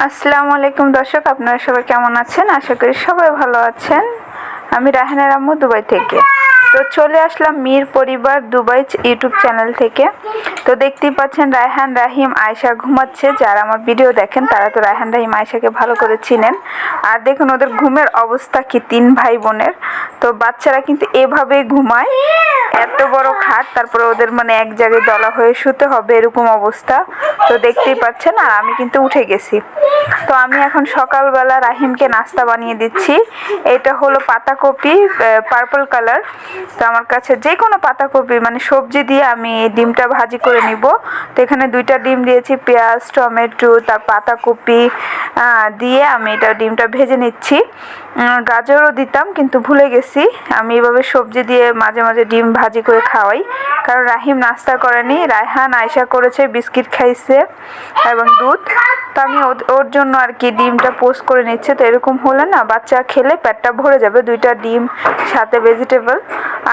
আসসালামু আলাইকুম দর্শক, আপনারা সবাই কেমন আছেন? আশা করি সবাই ভালো আছেন। আমি রায়হানের আম্মু দুবাই থেকে। তো চলে আসলাম মীর পরিবার দুবাই ইউটিউব চ্যানেল থেকে। তো দেখতেই পাচ্ছেন রায়হান, রাহিম, আয়েশা ঘুমাচ্ছে। যারা আমার ভিডিও দেখেন তারা তো রায়হান, রাহিম, আয়েশাকে ভালো করে চিনেন। আর দেখুন ওদের ঘুমের অবস্থা কি, 3 ভাই বোনের। তো বাচ্চারা কিন্তু এভাবেই ঘুমায়, এত বড় খাট, তারপরে ওদের মানে এক জায়গায় দলা হয়ে শুতে হবে, এরকম অবস্থা। তো দেখতেই পাচ্ছেন। আর আমি কিন্তু উঠে গেছি। তো আমি এখন সকালবেলা রাহিমকে নাস্তা বানিয়ে দিচ্ছি। এটা হলো পাতাকপি, পার্পল কালার। তো আমার কাছে যে কোনো পাতাকপি মানে সবজি দিয়ে আমি ডিমটা ভাজি করে নিব। তো এখানে 2টা ডিম দিয়েছি, পেঁয়াজ, টমেটো, তার পাতাকপি দিয়ে আমি এটা ডিমটা ভেজে নিচ্ছি। গাজরও দিতাম কিন্তু ভুলে গেছি। আমি এভাবে সবজি দিয়ে মাঝে মাঝে ডিম ভাজি করে খাওয়াই, কারণ রাহিম নাস্তা করেনি। রায়হান, আয়েশা করেছে, বিস্কিট খাইছে এবং দুধ। তো আমি ওর জন্য আর কি ডিমটা পোস্ট করে নিচ্ছে। তো এরকম হলে না বাচ্চা খেলে পেটটা ভরে যাবে। 2টা ডিম সাথে ভেজিটেবল।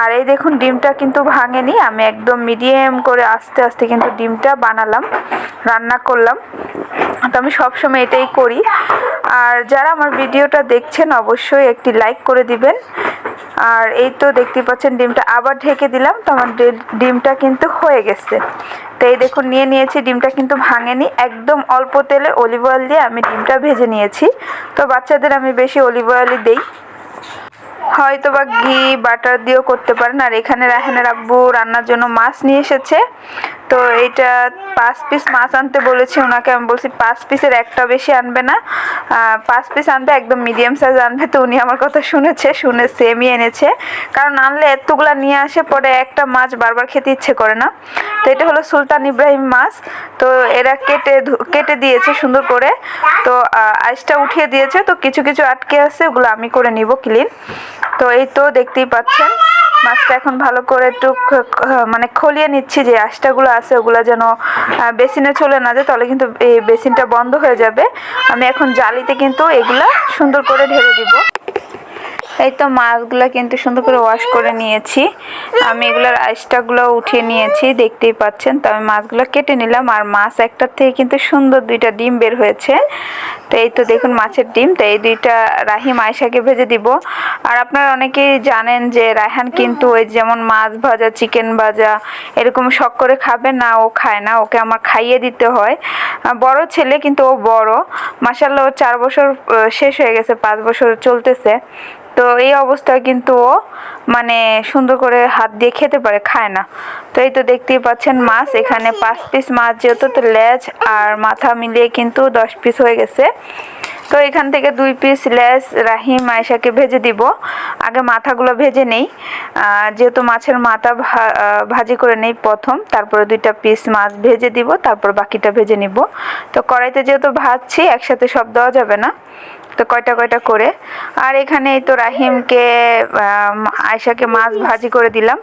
আর এই দেখুন ডিমটা কিন্তু ভাঙেনি, আমি একদম মিডিয়াম করে আস্তে আস্তে কিন্তু ডিমটা বানালাম, রান্না করলাম। তো আমি সবসময় এটাই করি। আর যারা আমার ভিডিওটা দেখছেন অবশ্যই একটি লাইক করে দিবেন। আর এই তো দেখতে পাচ্ছেন ডিমটা আবার ঢেকে দিলাম। তো আমার ডিমটা কিন্তু হয়ে গেছে। তো এই দেখুন নিয়ে নিয়েছি, ডিমটা কিন্তু ভাঙেনি। একদম অল্প তেলে অলিভ অয়েল দিয়ে আমি ডিমটা ভেজে নিয়েছি। তো বাচ্চাদের আমি বেশি অলিভ অয়েলই দিই, হয়তো বা ঘি বাটার দিয়েও করতে পারেন। আর এখানে রায়হানের আব্বু রান্নার জন্য মাছ নিয়ে এসেছে। তো এইটা 5 পিস মাছ আনতে বলেছি ওনাকে। আমি বলছি 5 পিসের একটা বেশি আনবে না, 5 পিস আনবে, একদম মিডিয়াম সাইজ আনবে। তো উনি আমার কথা শুনে সেমই এনেছে। কারণ আনলে এতগুলা নিয়ে আসে, পরে একটা মাছ বারবার খেতে ইচ্ছে করে না। তো এটা হলো সুলতান ইব্রাহিম মাছ। তো এরা কেটে দিয়েছে সুন্দর করে। তো আইসটা উঠিয়ে দিয়েছে। তো কিছু কিছু আটকে আছে, ওগুলো আমি করে নিব ক্লিন। তো এই তো দেখতেই পাচ্ছেন মাছটা এখন ভালো করে একটু মানে খলিয়ে নিচ্ছি, যে আঁশটাগুলো আছে ওগুলো যেন বেসিনে চলে না যায়, তাহলে কিন্তু এই বেসিনটা বন্ধ হয়ে যাবে। আমি এখন জালিতে কিন্তু এগুলা সুন্দর করে ঢেলে দিব। এই তো মাছগুলো কিন্তু সুন্দর করে ওয়াশ করে নিয়েছি। আমি এগুলোর আঁশটাগুলো উঠিয়ে নিয়েছি, দেখতেই পাচ্ছেন। তো আমি মাছগুলো কেটে নিলাম। আর মাছ একটার থেকে কিন্তু সুন্দর 2টা ডিম বের হয়েছে। তো এই তো দেখুন মাছের ডিম। তো এই 2টা রাহিম, আয়েশাকে ভেজে দিব। আর আপনারা অনেকেই জানেন যে রায়হান কিন্তু ওই যেমন মাছ ভাজা, চিকেন ভাজা এরকম শখ করে খাবে না, ও খায় না, ওকে আমার খাইয়ে দিতে হয়। বড় ছেলে কিন্তু ও বড়, মাশাআল্লাহ, ও 4 বছর শেষ হয়ে গেছে, 5 বছর চলতেছে। তো এই অবস্থায় কিন্তু ও মানে সুন্দর করে হাত দিয়ে খেতে পারে, খায় না। তো এই তো দেখতেই পাচ্ছেন মাছ, এখানে 5 পিস মাছ, যেহেতু তো লেজ আর মাথা মিলিয়ে কিন্তু 10 পিস হয়ে গেছে। তো এখান থেকে 2 পিস লেজ রাহিম, আয়েশাকে ভেজে দিব। আগে মাথাগুলো ভেজে নেই, যেহেতু মাছের মাথা ভাজি করে নেই প্রথম, তারপরে 2টা পিস মাছ ভেজে দিব, তারপর বাকিটা ভেজে নিব। তো কড়াইতে যেহেতু ভাজছি, একসাথে সব দেওয়া যাবে না, তো কয়টা কয়টা করে। আর এখানে এই তো রাহিমকে, আয়েশাকে মাছ ভাজি করে দিলাম।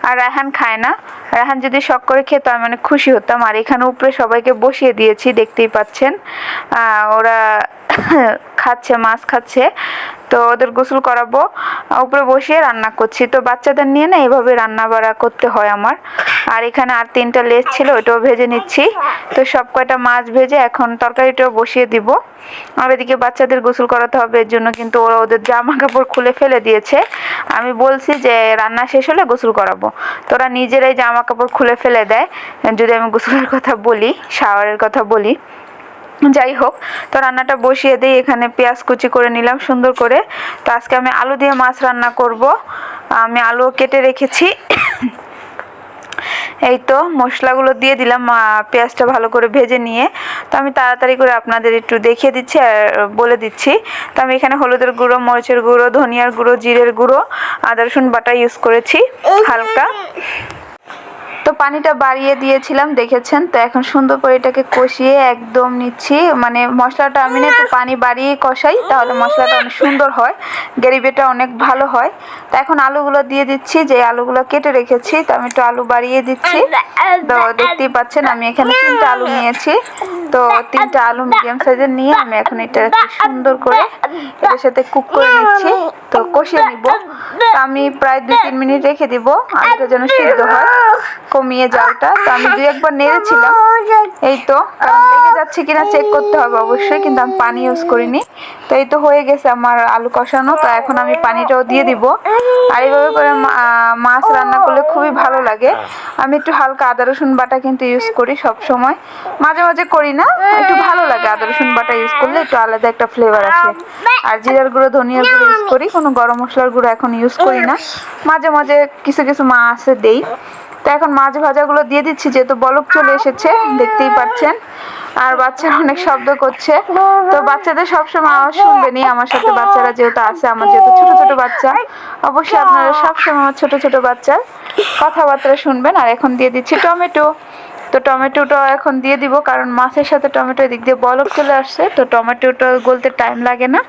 আর রায়হান খায় না, রায়হান যদি শখ করে খেত আমি অনেক খুশি হতাম। আর এখানে উপরে সবাইকে বসিয়ে দিয়েছি, দেখতেই পাচ্ছেন ওরা খাচ্ছে, মাছ খাচ্ছে। তো ওদের গোসল করাবো, উপরে বসিয়ে রান্না করছি। তো বাচ্চাদের নিয়ে না এভাবে রান্না বাড়া করতে হয় আমার। আর এখানে আর 3টা লেজ ছিল, ওটাও ভেজে নিচ্ছি। তো সব কয়টা মাছ ভেজে এখন তরকারিটাও বসিয়ে দিব। আর এদিকে বাচ্চাদের গোসল করাতে হবে, এর জন্য কিন্তু ওরা ওদের জামা কাপড় খুলে ফেলে দিয়েছে। আমি বলছি যে রান্না শেষ হলে গোসল করাবো, তো ওরা নিজেরাই জামা কাপড় খুলে ফেলে দেয় যদি আমি গোসলের কথা বলি, শাওয়ারের কথা বলি। যাই হোক, তো রান্নাটা বসিয়ে দিই। এখানে পেঁয়াজ কুচি করে নিলাম সুন্দর করে। তো আজকে আমি আলু দিয়ে মাছ রান্না করব। আমি আলু কেটে রেখেছি। এই তো মশলাগুলো দিয়ে দিলাম, পেঁয়াজটা ভালো করে ভেজে নিয়ে। তো আমি তাড়াতাড়ি করে আপনাদের একটু দেখিয়ে দিচ্ছি আর বলে দিচ্ছি। তো আমি এখানে হলুদের গুঁড়ো, মরিচের গুঁড়ো, ধনিয়ার গুঁড়ো, জিরের গুঁড়ো, আদা রসুন বাটা ইউজ করেছি হালকা। তো পানিটা বাড়িয়ে দিয়েছিলাম, দেখেছেন। তো এখন সুন্দর করে এটাকে কষিয়ে একদম নিচ্ছি, মানে মশলাটা আমি না একটু পানি বাড়িয়ে কষাই, তাহলে মশলাটা অনেক সুন্দর হয়, গ্রেভিটা অনেক ভালো হয়। তো এখন আলুগুলো দিয়ে দিচ্ছি, যে আলুগুলো কেটে রেখেছি। তো আমি একটু আলু বাড়িয়ে দিচ্ছি। তো দেখতেই পাচ্ছেন আমি এখানে 3টা আলু নিয়েছি। তো 3টা আলু মিডিয়াম সাইজের নিয়ে আমি এখন এটা সুন্দর করে এটার সাথে কুক করে নিচ্ছি। তো কষিয়ে নিব। তো আমি প্রায় 2-3 মিনিট রেখে দিব আলুটা যেন সিদ্ধ হয়। কমিয়ে জালটা। তো আমি 2-1 বার নেড়েছিলাম, এই তো, কারণ লেগে যাচ্ছে কিনা চেক করতে হবে অবশ্যই, কিন্তু আমি পানি ইউজ করিনি। তো এই তো হয়ে গেছে আমার আলু কষানো। তো এখন আমি পানিটাও দিয়ে দিব। আর এইভাবে করে মাছ রান্না করলে খুবই ভালো লাগে। আমি একটু হালকা আদা রসুন বাটা কিন্তু ইউজ করি সব সময়, মাঝে মাঝে করি না, একটু ভালো লাগে আদা রসুন বাটা ইউজ করলে, একটু আলাদা একটা ফ্লেভার আসে। আর জিরার গুঁড়ো ধনিয়ার গুঁড়ো ইউজ করি, কোনো গরম মশলার গুঁড়ো এখন ইউজ করি না, মাঝে মাঝে কিছু কিছু মাছে দেই। তো এখন মাছ ভাজাগুলো দিয়ে দিচ্ছি, যেহেতু বলক চলে এসেছে দেখতেই পাচ্ছেন। আর বাচ্চারা অনেক শব্দ করছে, তো বাচ্চাদের সবসময় আওয়াজ শুনবেনই আমার সাথে, বাচ্চারা যেহেতু আছে, আমার যেহেতু ছোট ছোট বাচ্চা, অবশ্যই আপনারা সবসময় আমার ছোট ছোট বাচ্চার কথাবার্তা শুনবেন। আর এখন দিয়ে দিচ্ছি টমেটো। তো টমেটোটা এখন দিয়ে দিব, কারণ মাছের সাথে টমেটো এদিক দিয়ে বলক চলে আসছে, তো টমেটোটা গলতে টাইম লাগে না।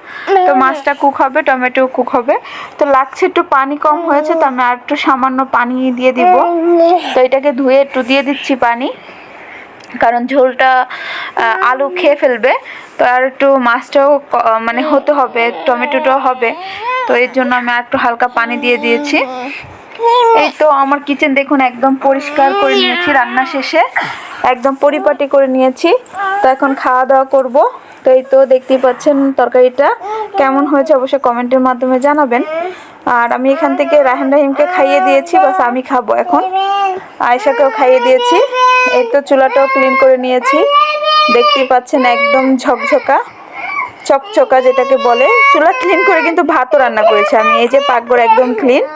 তো মাছটা কুক হবে, টমেটো কুক হবে। তো লাগছে একটু পানি কম হয়েছে, তো আমি আর একটু সামান্য পানি দিয়ে দিব। তো এটাকে ধুয়ে একটু দিয়ে দিচ্ছি পানি, কারণ ঝোলটা আলু খেয়ে ফেলবে। তো আর একটু মাছটাও মানে হতে হবে, টমেটোটাও হবে, তো এর জন্য আমি আর একটু হালকা পানি দিয়ে দিয়েছি। এই তো আমার কিচেন দেখুন একদম পরিষ্কার করে নিয়েছি, রান্না শেষে একদম পরিপাটি করে নিয়েছি। তো এখন খাওয়া দাওয়া করব। তো এই তো দেখতেই পাচ্ছেন তরকারিটা কেমন হয়েছে অবশ্যই কমেন্টের মাধ্যমে জানাবেন। আর আমি এখান থেকে রাহেন রাহিমকে খাইয়ে দিয়েছি, বাস আমি খাবো এখন। আয়েশাকেও খাইয়ে দিয়েছি। এই তো চুলাটাও ক্লিন করে নিয়েছি, দেখতেই পাচ্ছেন একদম ঝকঝকা চকচকা যেটাকে বলে। চুলা ক্লিন করে কিন্তু ভাতও রান্না করেছি আমি। এই যে পাকঘর একদম ক্লিন।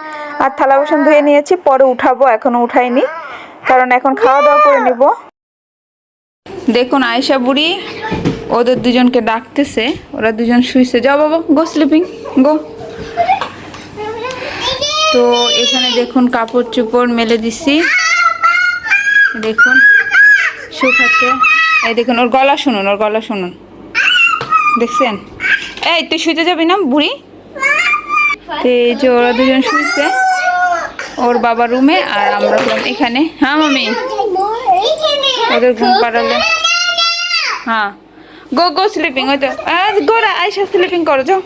আর থালা বাসন ধুয়ে নিয়েছি, পরে উঠাবো, এখনো উঠাইনি, কারণ এখন খাওয়া দাওয়া করে নিব। দেখুন আয়েশা বুড়ি ওদের দুজনকে ডাকতেছে, ওরা দুজন শুইছে। যাও বাবা, গো স্লিপিং গো। তো এখানে দেখুন কাপড় চোপড় মেলে দিছি, দেখুন শুকাতে। এই দেখুন ওর গলা শুনুন, ওর গলা শুনুন, দেখছেন? এই তুই শুইতে যাবি না বুড়ি? তো এই যে ওরা দুজন শুইছে ওর বাবার রুমে, আর আমরা এখানে। হ্যাঁ মামি, ওদের ঘুম পাড়ালে। হ্যাঁ গো গো স্লিপিং। ওই তো গোরা আয়সা স্লিপিং করো, যাও।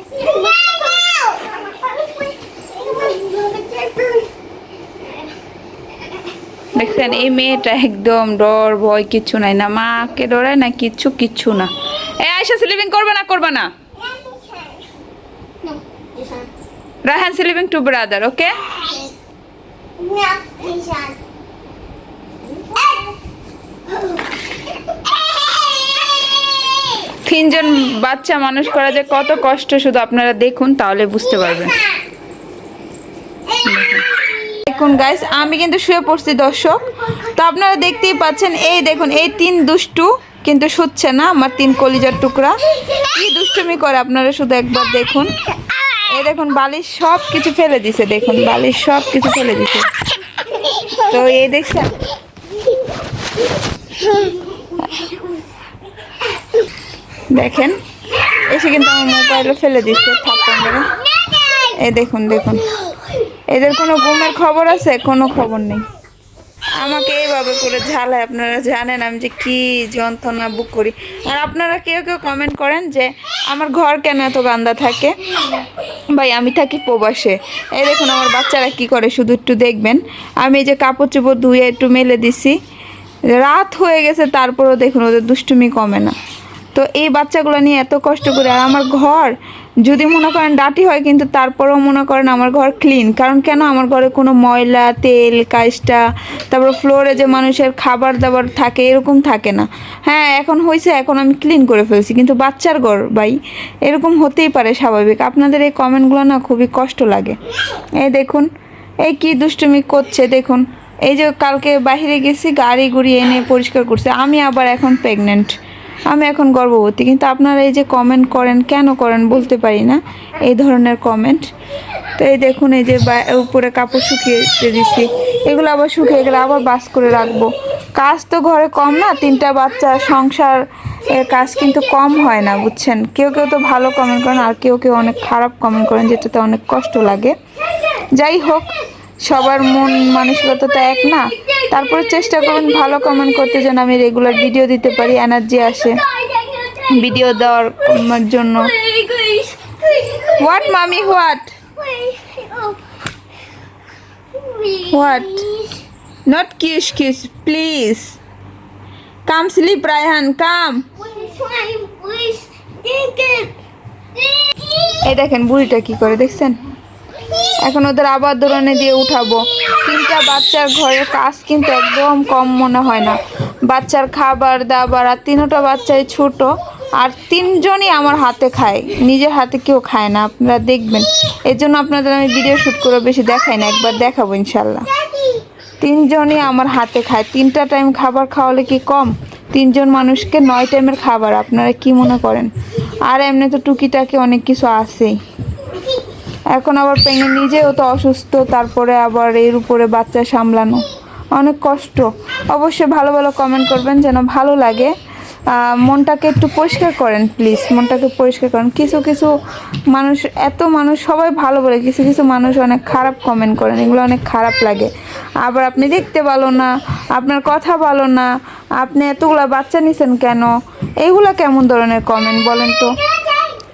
দেখছেন এই মেয়েটা একদম ডর ভয় কিচ্ছু নাই, না মাকে ডরায় না কিচ্ছু না। এই আয়সা স্লিপিং করবে না, করবে না। রাহান স্লিপিং টু ব্রাদার, ওকে? তিনজন বাচ্চা মানুষ করা যে কত কষ্ট, শুধু আপনারা দেখুন তাহলে বুঝতে পারবেন। দেখুন গাইস, আমি কিন্তু শুয়ে পড়ছি দর্শক, তো আপনারা দেখতেই পাচ্ছেন। এই দেখুন এই 3 দুষ্টু কিন্তু শুচ্ছে না, আমার 3 কলিজার টুকরা কি দুষ্টুমি করে আপনারা শুধু একবার দেখুন। এই দেখুন বালিশ সব কিছু ফেলে দিছে, দেখুন বালিশ সব কিছু ফেলে দিছে। তো এই দেখছেন, দেখেন এসে কিন্তু আমার মোবাইলও ফেলে দিচ্ছে থাপ্পড় মেরে। এই দেখুন দেখুন, এদের কোনো ঘুমের খবর আছে? কোনো খবর নেই। আমাকে এইভাবে করে ঝালায়, আপনারা জানেন আমি যে কি যন্ত্রণা বুক করি। আর আপনারা কেউ কেউ কমেন্ট করেন যে আমার ঘর কেন এত গান্দা থাকে। ভাই আমি থাকি প্রবাসে। এই দেখুন আমার বাচ্চারা কি করে শুধু একটু দেখবেন। আমি এই যে কাপড় চোপড় ধুয়ে একটু মেলে দিছি, রাত হয়ে গেছে তারপরেও দেখুন ওদের দুষ্টুমি কমে না। তো এই বাচ্চাগুলো নিয়ে এত কষ্ট করে। আর আমার ঘর যদি মনে করেন ডাটি হয়, কিন্তু তারপরেও মনে করেন আমার ঘর ক্লিন, কারণ কেন আমার ঘরে কোনো ময়লা তেল কাজটা, তারপর ফ্লোরে যে মানুষের খাবার দাবার থাকে এরকম থাকে না। হ্যাঁ এখন হয়েছে, এখন আমি ক্লিন করে ফেলছি, কিন্তু বাচ্চার ঘর ভাই এরকম হতেই পারে স্বাভাবিক। আপনাদের এই কমেন্টগুলো না খুবই কষ্ট লাগে। এই দেখুন এই কি দুষ্টুমি করছে দেখুন। এই যে কালকে বাইরে গেছি, গাড়ি গুড়ি এনে পরিষ্কার করছে। আমি আবার এখন প্রেগনেন্ট, আমি এখন গর্ভবতী, কিন্তু আপনারা এই যে কমেন্ট করেন কেন করেন বলতে পারি না এই ধরনের কমেন্ট। তো এই দেখুন এই যে উপরে কাপড় শুকিয়ে দিচ্ছি, এগুলো আবার শুকিয়ে গেলে আবার বাস করে রাখবো। কাজ তো ঘরে কম না, 3টা বাচ্চা সংসার, এর কাজ কিন্তু কম হয় না বুঝছেন। কেউ কেউ তো ভালো কমেন্ট করেন, আর কেউ কেউ অনেক খারাপ কমেন্ট করেন, যেটাতে অনেক কষ্ট লাগে। যাই হোক, সবার মন মানসিকতা তো এক না, তারপরে চেষ্টা করুন ভালো কমেন্ট করতে, যেন আমি রেগুলার ভিডিও দিতে পারি, এনার্জি আসে ভিডিও দেওয়ার জন্য। হোয়াট মামি, what what Not kiss, please. Come sleep, Rayhan, come. এই দেখেন বুড়িটা কি করে দেখছেন। এখন ওদের আবার দৌড়ানে দিয়ে উঠাবো। 3টা বাচ্চার ঘরের কাজ কিন্তু একদম কম মনে হয় না। বাচ্চার খাবার দাবার, আর 3টা বাচ্চাই ছোট, আর 3জনই আমার হাতে খায়, নিজের হাতে কেউ খায় না। আপনারা দেখবেন, এর জন্য আপনাদের আমি ভিডিও শ্যুট করে বেশি দেখাই না, একবার দেখাবো ইনশাল্লাহ। 3জনই আমার হাতে খায়। 3টা টাইম খাবার খাওয়ালে কি কম? 3জন মানুষকে 9 টাইমের খাবার, আপনারা কি মনে করেন? আর এমনি তো টুকিটাকি অনেক কিছু আছেই। এখন আবার পেঙ্গে নিজেও তো অসুস্থ, তারপরে আবার এর উপরে বাচ্চা সামলানো অনেক কষ্ট। অবশ্যই ভালো ভালো কমেন্ট করবেন যেন ভালো লাগে। মনটাকে একটু পরিষ্কার করেন প্লিজ, মনটাকে পরিষ্কার করেন। কিছু কিছু মানুষ, এত মানুষ সবাই ভালো বলে, কিছু কিছু মানুষ অনেক খারাপ কমেন্ট করেন, এগুলো অনেক খারাপ লাগে। আবার আপনি দেখতে ভালো না, আপনার কথা ভালো না, আপনি এতগুলো বাচ্চা নিছেন কেন, এইগুলো কেমন ধরনের কমেন্ট বলেন তো?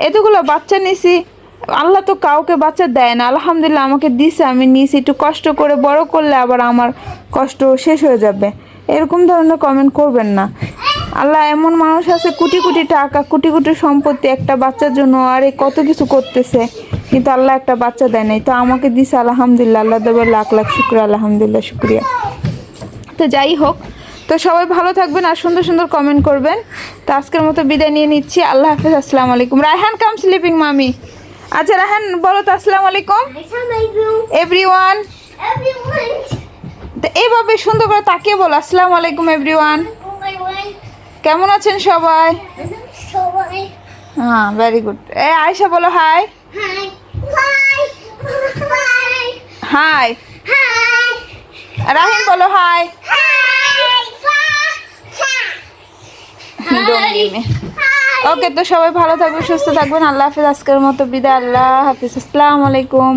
এতগুলো বাচ্চা নিছি, আল্লাহ তো কাউকে বাচ্চা দেয় না, আলহামদুলিল্লাহ আমাকে দিছে, আমি নিয়েছি। একটু কষ্ট করে বড় করলে আবার আমার কষ্ট শেষ হয়ে যাবে, এরকম ধরনের কমেন্ট করবেন না। আল্লাহ এমন মানুষ আছে, কোটি কোটি টাকা, কোটি কোটি সম্পত্তি একটা বাচ্চার জন্য, আরে কত কিছু করতেছে, কিন্তু আল্লাহ একটা বাচ্চা দেয় নাই। তো আমাকে দিছে, আলহামদুলিল্লাহ, আল্লাহ দেবের লাখ লাখ শুক্রিয়া, আলহামদুলিল্লাহ শুক্রিয়া। তো যাই হোক, তো সবাই ভালো থাকবেন আর সুন্দর সুন্দর কমেন্ট করবেন। তো আজকের মতো বিদায় নিয়ে নিচ্ছি, আল্লাহ হাফেজ, আসসালামু আলাইকুম। রায়হান কাম স্লিপিং মামি। আচ্ছা রায়হান বলো তো আসসালামু আলাইকুম এভরিওয়ান। তো এইভাবে সুন্দর করে তাকিয়ে বলো আসসালামু আলাইকুম এভরিওয়ান। কেমন আছেন সবাই? হ্যাঁ, ভেরি গুড। আয়েশা বলো হাই। হাই। রাহিম বলো হাই। ওকে, তো সবাই ভালো থাকবেন, সুস্থ থাকবেন। আল্লাহ হাফিজ, আজকের মতো বিদায়। আল্লাহ হাফিজ, আসসালামু আলাইকুম।